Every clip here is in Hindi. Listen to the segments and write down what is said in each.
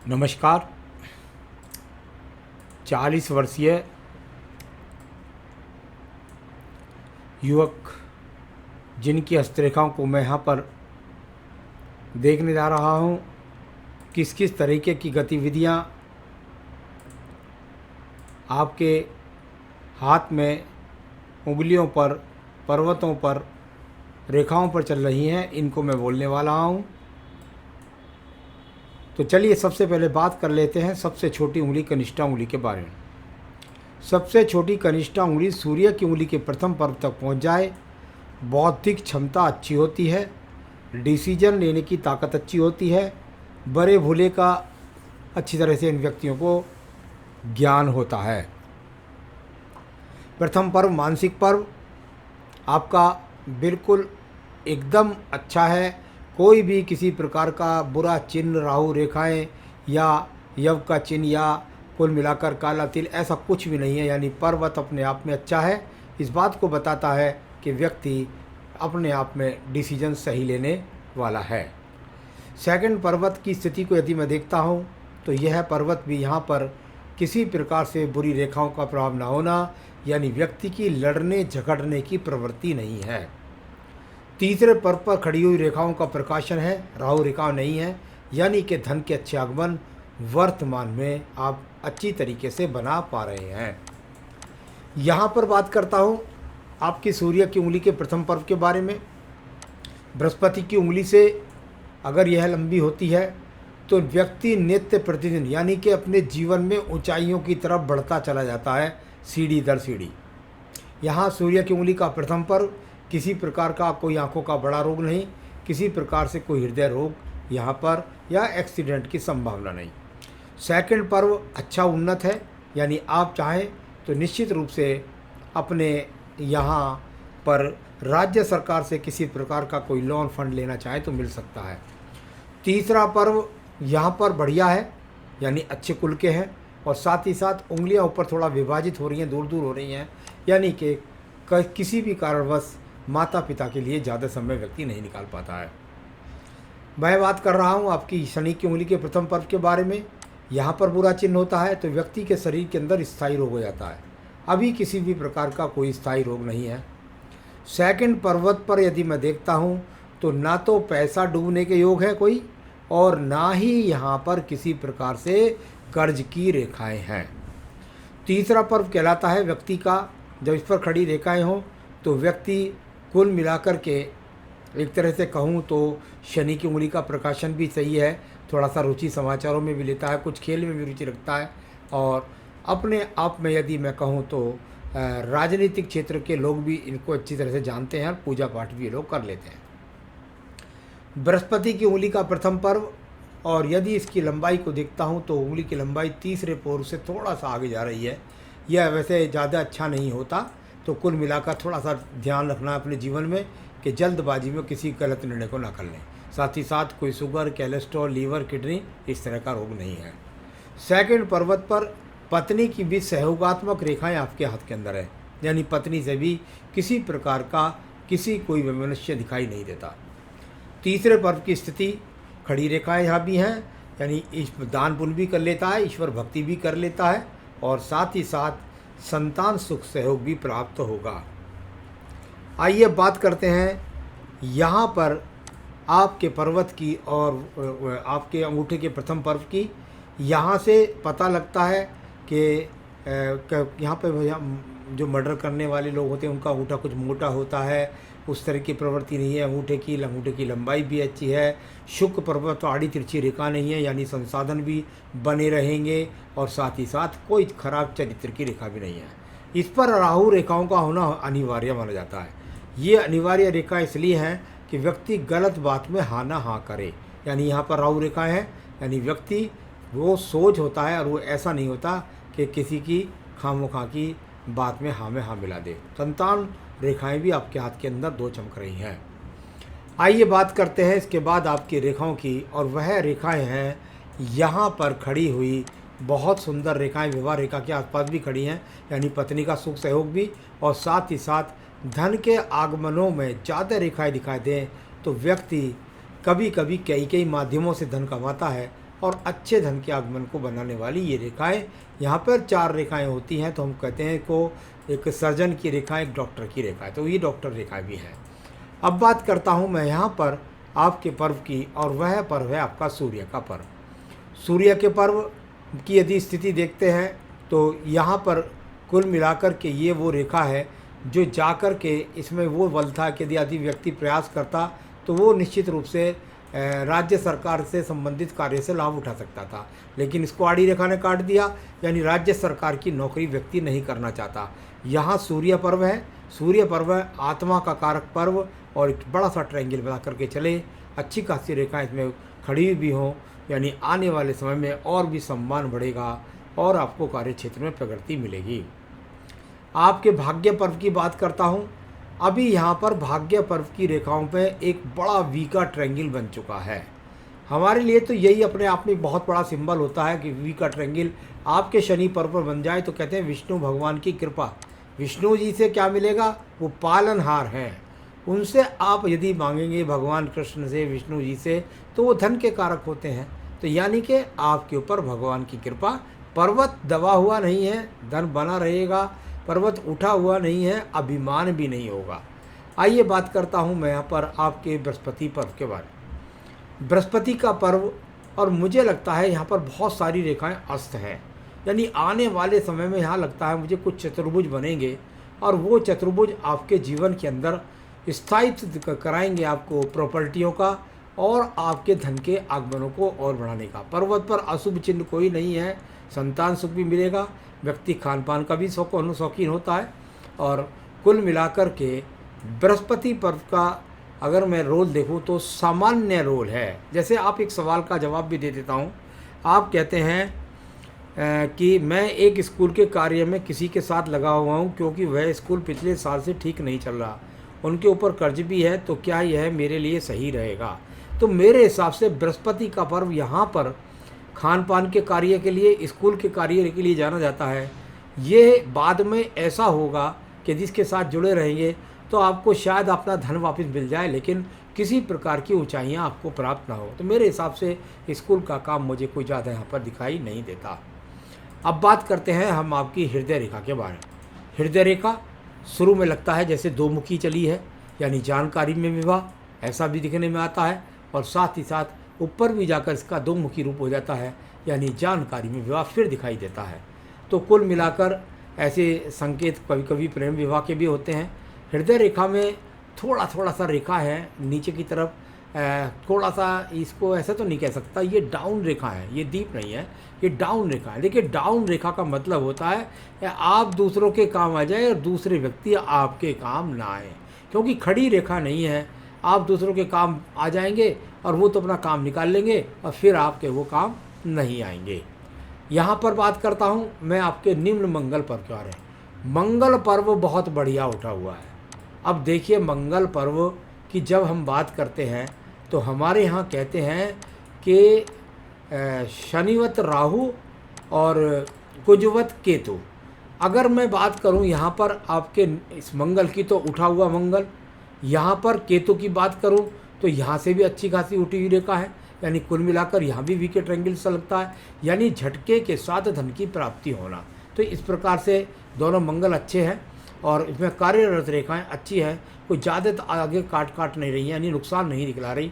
नमस्कार। 40 वर्षीय युवक जिनकी हस्तरेखाओं को मैं यहाँ पर देखने जा रहा हूँ, किस किस तरीके की गतिविधियाँ आपके हाथ में, उंगलियों पर, पर्वतों पर, रेखाओं पर चल रही हैं, इनको मैं बोलने वाला हूँ। तो चलिए सबसे पहले बात कर लेते हैं सबसे छोटी उंगली कनिष्ठा उंगली के बारे में। सबसे छोटी कनिष्ठा उंगली सूर्य की उंगली के प्रथम पर्व तक पहुंच जाए। बौद्धिक क्षमता अच्छी होती है, डिसीजन लेने की ताकत अच्छी होती है, बड़े भूले का अच्छी तरह से इन व्यक्तियों को ज्ञान होता है। प्रथम पर्व मानसिक पर्व आपका बिल्कुल एकदम अच्छा है। कोई भी किसी प्रकार का बुरा चिन्ह, राहु रेखाएं या यव का चिन्ह या कुल मिलाकर काला तिल, ऐसा कुछ भी नहीं है। यानी पर्वत अपने आप में अच्छा है। इस बात को बताता है कि व्यक्ति अपने आप में डिसीजन सही लेने वाला है। सेकंड, पर्वत की स्थिति को यदि मैं देखता हूँ तो यह पर्वत भी यहाँ पर किसी प्रकार से बुरी रेखाओं का प्रभाव न होना, यानी व्यक्ति की लड़ने झगड़ने की प्रवृत्ति नहीं है। तीसरे पर्व पर खड़ी हुई रेखाओं का प्रकाशन है, राहु रेखा नहीं है, यानी कि धन के अच्छे आगमन वर्तमान में आप अच्छी तरीके से बना पा रहे हैं। यहाँ पर बात करता हूँ आपकी सूर्य की उंगली के प्रथम पर्व के बारे में। बृहस्पति की उंगली से अगर यह लंबी होती है तो व्यक्ति नित्य प्रतिदिन यानी कि अपने जीवन में ऊंचाइयों की तरफ बढ़ता चला जाता है, सीढ़ी दर सीढ़ी। यहाँ सूर्य की उंगली का प्रथम पर्व, किसी प्रकार का कोई आंखों का बड़ा रोग नहीं, किसी प्रकार से कोई हृदय रोग यहाँ पर या एक्सीडेंट की संभावना नहीं। सेकंड पर्व अच्छा उन्नत है, यानी आप चाहें तो निश्चित रूप से अपने यहाँ पर राज्य सरकार से किसी प्रकार का कोई लोन फंड लेना चाहे तो मिल सकता है। तीसरा पर्व यहाँ पर बढ़िया है, यानी अच्छे कुल के हैं, और साथ ही साथ उंगलियाँ ऊपर थोड़ा विभाजित हो रही हैं, दूर दूर हो रही हैं, यानी कि किसी भी कारणवश माता पिता के लिए ज़्यादा समय व्यक्ति नहीं निकाल पाता है। मैं बात कर रहा हूँ आपकी शनि की उंगली के प्रथम पर्व के बारे में। यहाँ पर बुरा चिन्ह होता है तो व्यक्ति के शरीर के अंदर स्थायी रोग हो जाता है। अभी किसी भी प्रकार का कोई स्थायी रोग नहीं है। सेकंड पर्वत पर यदि मैं देखता हूँ तो ना तो पैसा डूबने के योग है कोई, और ना ही यहाँ पर किसी प्रकार से कर्ज की रेखाएं हैं। तीसरा पर्व कहलाता है व्यक्ति का, जब इस पर खड़ी रेखाएं हों तो व्यक्ति कुल मिलाकर के एक तरह से कहूँ तो शनि की उंगली का प्रकाशन भी सही है, थोड़ा सा रुचि समाचारों में भी लेता है, कुछ खेल में भी रुचि रखता है, और अपने आप में यदि मैं कहूँ तो राजनीतिक क्षेत्र के लोग भी इनको अच्छी तरह से जानते हैं और पूजा पाठ भी ये लोग कर लेते हैं। बृहस्पति की उंगली का प्रथम पर्व, और यदि इसकी लंबाई को देखता हूँ तो उंगली की लंबाई तीसरे पोर से थोड़ा सा आगे जा रही है। यह वैसे ज़्यादा अच्छा नहीं होता, तो कुल मिलाकर थोड़ा सा ध्यान रखना अपने जीवन में कि जल्दबाजी में किसी गलत निर्णय को ना कर लें। साथ ही साथ कोई शुगर, कोलेस्ट्रॉल, लीवर, किडनी इस तरह का रोग नहीं है। सेकंड पर्वत पर पत्नी की भी सहयोगात्मक रेखाएं आपके हाथ के अंदर है, यानी पत्नी से भी किसी प्रकार का कोई वैमनस्य दिखाई नहीं देता। तीसरे पर्व की स्थिति खड़ी रेखाएं यहाँ भी हैं, यानी दान पुण्य भी कर लेता है, ईश्वर भक्ति भी कर लेता है, और साथ ही साथ संतान सुख सहयोग भी प्राप्त होगा। आइए बात करते हैं यहाँ पर आपके पर्वत की और आपके अंगूठे के प्रथम पर्व की। यहाँ से पता लगता है कि यहाँ पे जो मर्डर करने वाले लोग होते हैं उनका अंगूठा कुछ मोटा होता है, उस तरह की प्रवृत्ति नहीं है। अंगूठे की लंबाई भी अच्छी है। शुक्र पर्वत तो आड़ी तिरछी रेखा नहीं है, यानी संसाधन भी बने रहेंगे, और साथ ही साथ कोई खराब चरित्र की रेखा भी नहीं है। इस पर राहु रेखाओं का होना अनिवार्य माना जाता है। ये अनिवार्य रेखा इसलिए है कि व्यक्ति गलत बात में हाँ ना हाँ करे, यानी यहाँ पर राहु रेखा है, यानी व्यक्ति वो सोच होता है और वो ऐसा नहीं होता कि किसी की खामोखा की बात में हाँ मिला दे। संतान रेखाएं भी आपके हाथ के अंदर दो चमक रही हैं। आइए बात करते हैं इसके बाद आपकी रेखाओं की, और वह रेखाएं हैं यहाँ पर खड़ी हुई बहुत सुंदर रेखाएं विवाह रेखा के आसपास भी खड़ी हैं, यानी पत्नी का सुख सहयोग भी, और साथ ही साथ धन के आगमनों में ज़्यादा रेखाएं दिखाई दें तो व्यक्ति कभी कभी कई माध्यमों से धन कमाता है, और अच्छे धन के आगमन को बनाने वाली ये रेखाएं। यहाँ पर 4 रेखाएं होती हैं, तो हम कहते हैं को एक सर्जन की रेखा, एक डॉक्टर की रेखा है, तो ये डॉक्टर रेखा भी है। अब बात करता हूँ मैं यहाँ पर आपके पर्व की, और वह पर्व है आपका सूर्य का पर्व। सूर्य के पर्व की यदि स्थिति देखते हैं तो यहाँ पर कुल मिलाकर के ये वो रेखा है जो जाकर के इसमें वो बल था कि यदि व्यक्ति प्रयास करता तो वो निश्चित रूप से राज्य सरकार से संबंधित कार्य से लाभ उठा सकता था, लेकिन इसको आड़ी रेखा ने काट दिया, यानी राज्य सरकार की नौकरी व्यक्ति नहीं करना चाहता। यहाँ सूर्य पर्व है, सूर्य पर्व है आत्मा का कारक पर्व, और एक बड़ा सा ट्रायंगल बना करके चले, अच्छी खासी रेखा इसमें खड़ी भी हों, यानी आने वाले समय में और भी सम्मान बढ़ेगा और आपको कार्य क्षेत्र में प्रगति मिलेगी। आपके भाग्य पर्व की बात करता हूँ। अभी यहाँ पर भाग्य पर्व की रेखाओं पे एक बड़ा वी का ट्रायंगल बन चुका है। हमारे लिए तो यही अपने आप में बहुत बड़ा सिंबल होता है कि वी का ट्रायंगल आपके शनि पर्व पर बन जाए, तो कहते हैं विष्णु भगवान की कृपा। विष्णु जी से क्या मिलेगा? वो पालनहार हैं, उनसे आप यदि मांगेंगे भगवान कृष्ण से, विष्णु जी से, तो वो धन के कारक होते हैं। तो यानी कि आपके ऊपर भगवान की कृपा, पर्वत दबा हुआ नहीं है, धन बना रहेगा, पर्वत उठा हुआ नहीं है, अभिमान भी नहीं होगा। आइए बात करता हूँ मैं यहाँ पर आपके बृहस्पति पर्व के बारे में। बृहस्पति का पर्व, और मुझे लगता है यहाँ पर बहुत सारी रेखाएं अस्त हैं, यानी आने वाले समय में यहाँ लगता है मुझे कुछ चतुर्भुज बनेंगे, और वो चतुर्भुज आपके जीवन के अंदर स्थायित्व कराएंगे आपको प्रॉपर्टियों का और आपके धन के आगमनों को और बढ़ाने का। पर्वत पर अशुभ चिन्ह कोई नहीं है, संतान सुख भी मिलेगा, व्यक्ति खान पान का भी शौकीन होता है, और कुल मिलाकर के बृहस्पति पर्व का अगर मैं रोल देखूं तो सामान्य रोल है। जैसे आप एक सवाल का जवाब भी दे देता हूं। आप कहते हैं कि मैं एक स्कूल के कार्य में किसी के साथ लगा हुआ हूं क्योंकि वह स्कूल पिछले साल से ठीक नहीं चल रहा, उनके ऊपर कर्ज भी है, तो क्या यह मेरे लिए सही रहेगा? तो मेरे हिसाब से बृहस्पति का पर्व यहाँ पर खान पान के कार्य के लिए, स्कूल के कार्य के लिए जाना जाता है। ये बाद में ऐसा होगा कि जिसके साथ जुड़े रहेंगे तो आपको शायद अपना धन वापस मिल जाए, लेकिन किसी प्रकार की ऊंचाइयां आपको प्राप्त ना हो। तो मेरे हिसाब से स्कूल का काम मुझे कोई ज़्यादा यहाँ पर दिखाई नहीं देता। अब बात करते हैं हम आपकी हृदय रेखा के बारे में। हृदय रेखा शुरू में लगता है जैसे दो मुखी चली है, यानी जानकारी में विवाह, ऐसा भी दिखने में आता है, और साथ ही साथ ऊपर भी जाकर इसका दो मुखी रूप हो जाता है, यानी जानकारी में विवाह फिर दिखाई देता है। तो कुल मिलाकर ऐसे संकेत कभी कभी प्रेम विवाह के भी होते हैं। हृदय रेखा में थोड़ा सा रेखा है नीचे की तरफ, थोड़ा सा, इसको ऐसा तो नहीं कह सकता, ये डाउन रेखा है, ये डीप नहीं है, ये डाउन रेखा है। देखिए डाउन रेखा का मतलब होता है आप दूसरों के काम आ जाए और दूसरे व्यक्ति आपके काम ना आए, क्योंकि खड़ी रेखा नहीं है। आप दूसरों के काम आ जाएंगे और वो तो अपना काम निकाल लेंगे और फिर आपके वो काम नहीं आएंगे। यहाँ पर बात करता हूँ मैं आपके निम्न मंगल पर्व के बारे में। मंगल पर्व बहुत बढ़िया उठा हुआ है। अब देखिए मंगल पर्व की जब हम बात करते हैं तो हमारे यहाँ कहते हैं कि शनिवत राहु और कुजवत केतु। अगर मैं बात करूं यहाँ पर आपके इस मंगल की तो उठा हुआ मंगल, यहाँ पर केतु की बात करूं तो यहाँ से भी अच्छी खासी उठी हुई रेखा है, यानी कुल मिलाकर यहाँ भी वी के ट्रायंगल सा लगता है, यानी झटके के साथ धन की प्राप्ति होना। तो इस प्रकार से दोनों मंगल अच्छे हैं और इसमें कार्यरत रेखाएं अच्छी हैं, कोई ज़्यादा आगे काट नहीं रही, यानी नुकसान नहीं दिखला रही।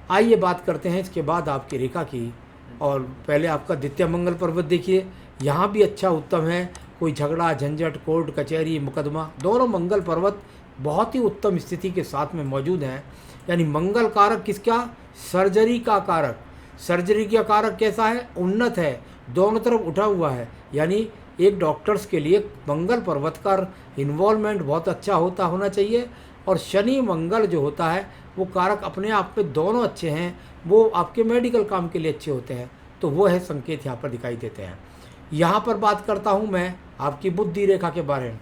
आइए बात करते हैं इसके बाद आपकी रेखा की, और पहले आपका द्वितीय मंगल पर्वत देखिए, यहाँ भी अच्छा उत्तम है, कोई झगड़ा झंझट कोर्ट कचहरी मुकदमा, दोनों मंगल पर्वत बहुत ही उत्तम स्थिति के साथ में मौजूद हैं। यानी मंगल कारक किसका? सर्जरी का कारक। सर्जरी का कारक कैसा है? उन्नत है, दोनों तरफ उठा हुआ है, यानी एक डॉक्टर्स के लिए मंगल पर्वत का इन्वॉल्वमेंट बहुत अच्छा होना चाहिए। और शनि मंगल जो होता है वो कारक अपने आप में दोनों अच्छे हैं, वो आपके मेडिकल काम के लिए अच्छे होते हैं, तो वो है संकेत यहाँ पर दिखाई देते हैं। यहाँ पर बात करता हूँ मैं आपकी बुद्धि रेखा के बारे में।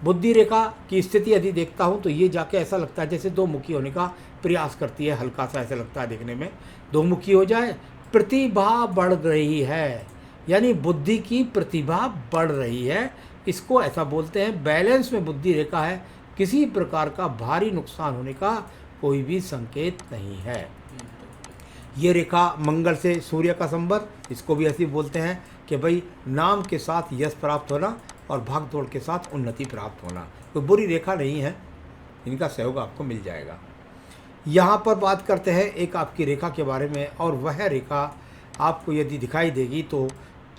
बुद्धि रेखा की स्थिति यदि देखता हूँ तो ये जाके ऐसा लगता है जैसे दो मुखी होने का प्रयास करती है, हल्का सा ऐसा लगता है देखने में, दो मुखी हो जाए। प्रतिभा बढ़ रही है, यानी बुद्धि की प्रतिभा बढ़ रही है, इसको ऐसा बोलते हैं। बैलेंस में बुद्धि रेखा है, किसी प्रकार का भारी नुकसान होने का कोई भी संकेत नहीं है। ये रेखा मंगल से सूर्य का संबंध, इसको भी ऐसे बोलते हैं कि भाई नाम के साथ यश प्राप्त होना और भाग दौड़ के साथ उन्नति प्राप्त होना। कोई बुरी रेखा नहीं है, इनका सहयोग आपको मिल जाएगा। यहाँ पर बात करते हैं एक आपकी रेखा के बारे में, और वह रेखा आपको यदि दिखाई देगी तो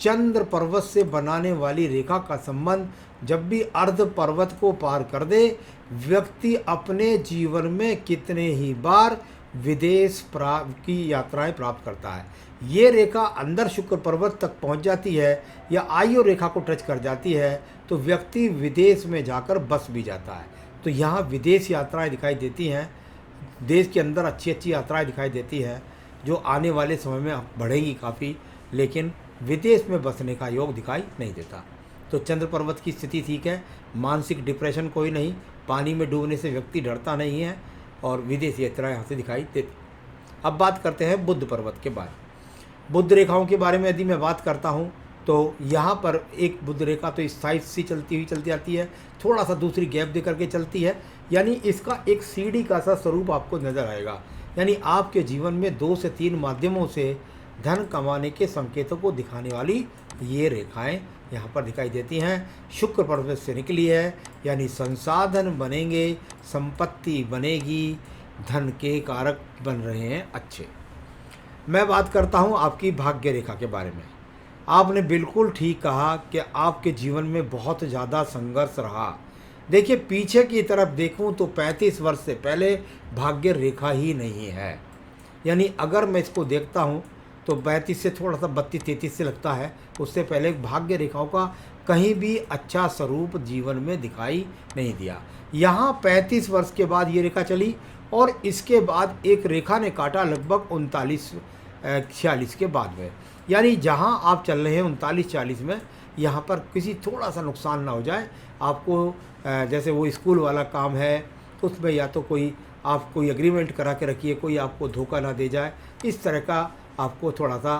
चंद्र पर्वत से बनाने वाली रेखा का संबंध जब भी अर्ध पर्वत को पार कर दे, व्यक्ति अपने जीवन में कितने ही बार विदेश की यात्राएं प्राप्त करता है। ये रेखा अंदर शुक्र पर्वत तक पहुंच जाती है या आयु रेखा को टच कर जाती है तो व्यक्ति विदेश में जाकर बस भी जाता है। तो यहाँ विदेश यात्राएं दिखाई देती हैं, देश के अंदर अच्छी अच्छी यात्राएं दिखाई देती हैं जो आने वाले समय में बढ़ेगी काफ़ी, लेकिन विदेश में बसने का योग दिखाई नहीं देता। तो चंद्र पर्वत की स्थिति ठीक है, मानसिक डिप्रेशन कोई नहीं, पानी में डूबने से व्यक्ति डरता नहीं है और विदेश यात्रा यहाँ से दिखाई देती। अब बात करते हैं बुध पर्वत के बारे में। बुध रेखाओं के बारे में यदि मैं बात करता हूँ तो यहाँ पर एक बुध रेखा तो इस साइड से चलती जाती है, थोड़ा सा दूसरी गैप दे करके चलती है, यानी इसका एक सीढ़ी का सा स्वरूप आपको नज़र आएगा। यानी आपके जीवन में 2 से 3 माध्यमों से धन कमाने के संकेतों को दिखाने वाली ये रेखाएं यहाँ पर दिखाई देती हैं। शुक्र पर्वत से निकली है, यानी संसाधन बनेंगे, संपत्ति बनेगी, धन के कारक बन रहे हैं अच्छे। मैं बात करता हूँ आपकी भाग्य रेखा के बारे में। आपने बिल्कुल ठीक कहा कि आपके जीवन में बहुत ज़्यादा संघर्ष रहा। देखिए पीछे की तरफ देखूं तो 35 वर्ष से पहले भाग्य रेखा ही नहीं है। यानी अगर मैं इसको देखता हूं तो 32 से थोड़ा सा 32-33 से लगता है, उससे पहले भाग्य रेखाओं का कहीं भी अच्छा स्वरूप जीवन में दिखाई नहीं दिया। यहाँ 35 वर्ष के बाद ये रेखा चली और इसके बाद एक रेखा ने काटा लगभग 39-46 के बाद में। यानी जहाँ आप चल रहे हैं 39-40 में, यहाँ पर किसी थोड़ा सा नुकसान ना हो जाए आपको। जैसे वो स्कूल वाला काम है उसमें या तो आप कोई एग्रीमेंट करा के रखिए, कोई आपको धोखा ना दे जाए, इस तरह का आपको थोड़ा सा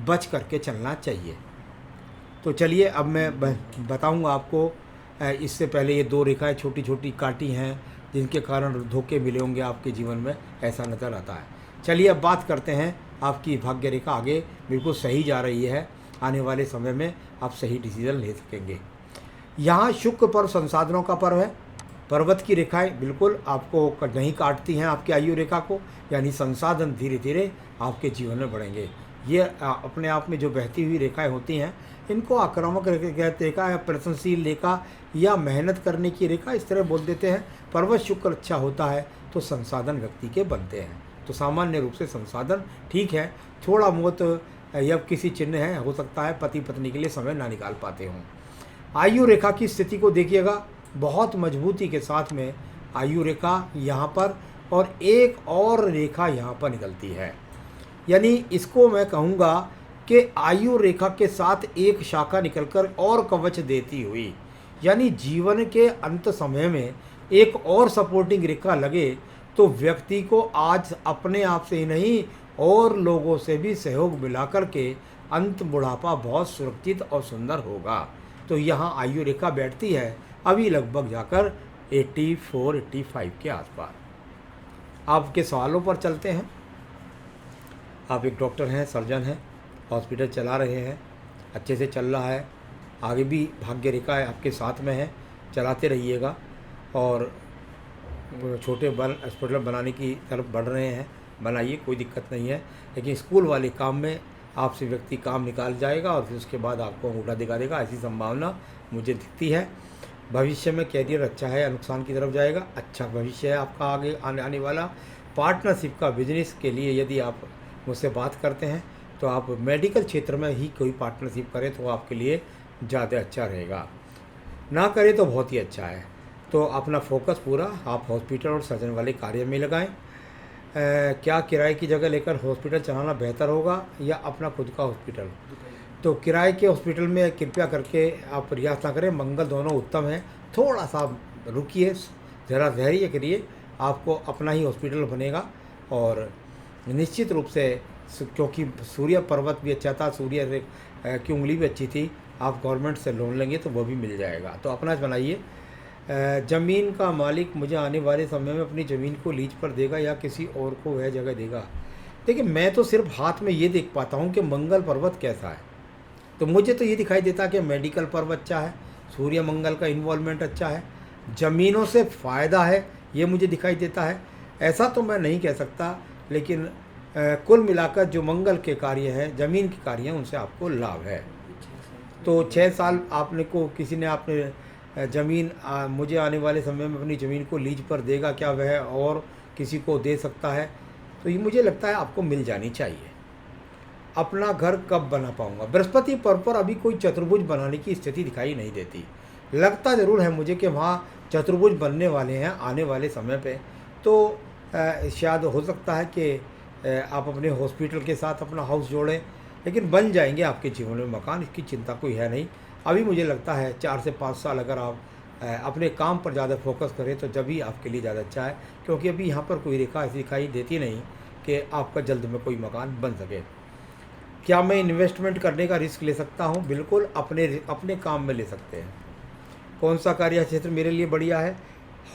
बच करके चलना चाहिए। तो चलिए अब मैं बताऊंगा आपको। इससे पहले ये 2 रेखाएं छोटी छोटी काटी हैं जिनके कारण धोखे मिले होंगे आपके जीवन में, ऐसा नज़र आता है। चलिए अब बात करते हैं आपकी भाग्य रेखा आगे बिल्कुल सही जा रही है, आने वाले समय में आप सही डिसीजन ले सकेंगे। यहाँ शुक्र पर्व संसाधनों का पर्व है। पर्वत की रेखाएं बिल्कुल आपको नहीं काटती हैं आपकी आयु रेखा को, यानी संसाधन धीरे धीरे आपके जीवन में बढ़ेंगे। ये अपने आप में जो बहती हुई रेखाएं होती हैं इनको आक्रामक रेखा या प्रयत्नशील रेखा या मेहनत करने की रेखा इस तरह बोल देते हैं। पर्वत शुक्र अच्छा होता है तो संसाधन व्यक्ति के बनते हैं। तो सामान्य रूप से संसाधन ठीक है, थोड़ा बहुत या किसी चिन्ह है, हो सकता है पति पत्नी के लिए समय ना निकाल पाते हों। आयु रेखा की स्थिति को देखिएगा, बहुत मजबूती के साथ में आयु रेखा यहाँ पर और एक और रेखा यहाँ पर निकलती है। यानी इसको मैं कहूँगा कि आयु रेखा के साथ एक शाखा निकलकर और कवच देती हुई, यानी जीवन के अंत समय में एक और सपोर्टिंग रेखा लगे तो व्यक्ति को आज अपने आप से ही नहीं और लोगों से भी सहयोग मिला कर के अंत बुढ़ापा बहुत सुरक्षित और सुंदर होगा। तो यहाँ आयु रेखा बैठती है अभी लगभग जाकर 84-85 के आसपास। आपके सवालों पर चलते हैं। आप एक डॉक्टर हैं, सर्जन हैं, हॉस्पिटल चला रहे हैं, अच्छे से चल रहा है, आगे भी भाग्य रेखा है आपके साथ में है, चलाते रहिएगा और छोटे हॉस्पिटल बनाने की तरफ बढ़ रहे हैं, बनाइए, कोई दिक्कत नहीं है। लेकिन स्कूल वाले काम में आपसे व्यक्ति काम निकाल जाएगा और फिर उसके बाद आपको अंगूठा दिखा देगा, ऐसी संभावना मुझे दिखती है। भविष्य में कैरियर अच्छा है, नुकसान की तरफ जाएगा, अच्छा भविष्य है आपका आगे आने वाला। पार्टनरशिप का बिजनेस के लिए यदि आप मुझसे बात करते हैं तो आप मेडिकल क्षेत्र में ही कोई पार्टनरशिप करें तो आपके लिए ज़्यादा अच्छा रहेगा, ना करें तो बहुत ही अच्छा है। तो अपना फोकस पूरा आप हॉस्पिटल और सर्जन वाले कार्य में लगाएं। क्या किराए की जगह लेकर हॉस्पिटल चलाना बेहतर होगा या अपना खुद का हॉस्पिटल? तो किराए के हॉस्पिटल में कृपया करके आप प्रयास ना करें, मंगल दोनों उत्तम है। थोड़ा सा रुकिए, ज़रा धैर्य करिए, आपको अपना ही हॉस्पिटल बनेगा। और निश्चित रूप से क्योंकि सूर्य पर्वत भी अच्छा था, सूर्य की उंगली भी अच्छी थी, आप गवर्नमेंट से लोन लेंगे तो वो भी मिल जाएगा। तो अपना बनाइए। ज़मीन का मालिक मुझे आने वाले समय में अपनी ज़मीन को लीज पर देगा या किसी और को वह जगह देगा? देखिए, मैं तो सिर्फ हाथ में ये देख पाता हूँ कि मंगल पर्वत कैसा है। तो मुझे तो ये दिखाई देता है कि मेडिकल पर्व अच्छा है, सूर्य मंगल का इन्वॉल्वमेंट अच्छा है, ज़मीनों से फ़ायदा है, ये मुझे दिखाई देता है। ऐसा तो मैं नहीं कह सकता, लेकिन कुल मिलाकर जो मंगल के कार्य हैं, ज़मीन के कार्य हैं, उनसे आपको लाभ है। तो 6 साल आपने को किसी ने आपने ज़मीन मुझे आने वाले समय में अपनी ज़मीन को लीज पर देगा क्या वह और किसी को दे सकता है? तो ये मुझे लगता है आपको मिल जानी चाहिए। अपना घर कब बना पाऊँगा? बृहस्पति पर्व पर अभी कोई चतुर्भुज बनाने की स्थिति दिखाई नहीं देती। लगता ज़रूर है मुझे कि वहाँ चतुर्भुज बनने वाले हैं आने वाले समय पे। तो शायद हो सकता है कि आप अपने हॉस्पिटल के साथ अपना हाउस जोड़ें, लेकिन बन जाएंगे आपके जीवन में मकान, इसकी चिंता कोई है नहीं। अभी मुझे लगता है 4 से 5 साल अगर आप अपने काम पर ज़्यादा फोकस करें तो जब ही आपके लिए ज़्यादा अच्छा है, क्योंकि अभी यहाँ पर कोई रेखा ऐसी दिखाई देती नहीं कि आपका जल्द में कोई मकान बन सके। क्या मैं इन्वेस्टमेंट करने का रिस्क ले सकता हूँ? बिल्कुल, अपने काम में ले सकते हैं। कौन सा कार्य क्षेत्र मेरे लिए बढ़िया है?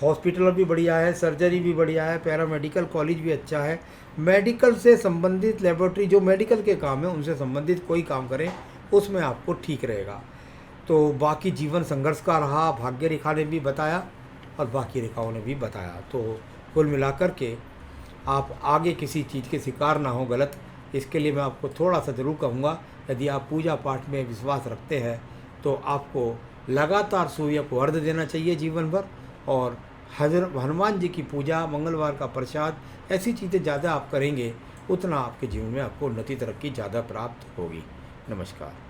हॉस्पिटल भी बढ़िया है, सर्जरी भी बढ़िया है, पैरामेडिकल कॉलेज भी अच्छा है। मेडिकल से संबंधित लेबोरेटरी, जो मेडिकल के काम है उनसे संबंधित कोई काम करें, उसमें आपको ठीक रहेगा। तो बाकी जीवन संघर्ष का रहा, भाग्य रेखा ने भी बताया और बाकी रेखाओं ने भी बताया। तो कुल मिलाकर के आप आगे किसी चीज़ के शिकार ना हो गलत, इसके लिए मैं आपको थोड़ा सा ज़रूर कहूँगा, यदि आप पूजा पाठ में विश्वास रखते हैं तो आपको लगातार सूर्य को अर्घ्य देना चाहिए जीवन भर, और हनुमान जी की पूजा, मंगलवार का प्रसाद, ऐसी चीज़ें ज़्यादा आप करेंगे उतना आपके जीवन में आपको उन्नति तरक्की ज़्यादा प्राप्त होगी। नमस्कार।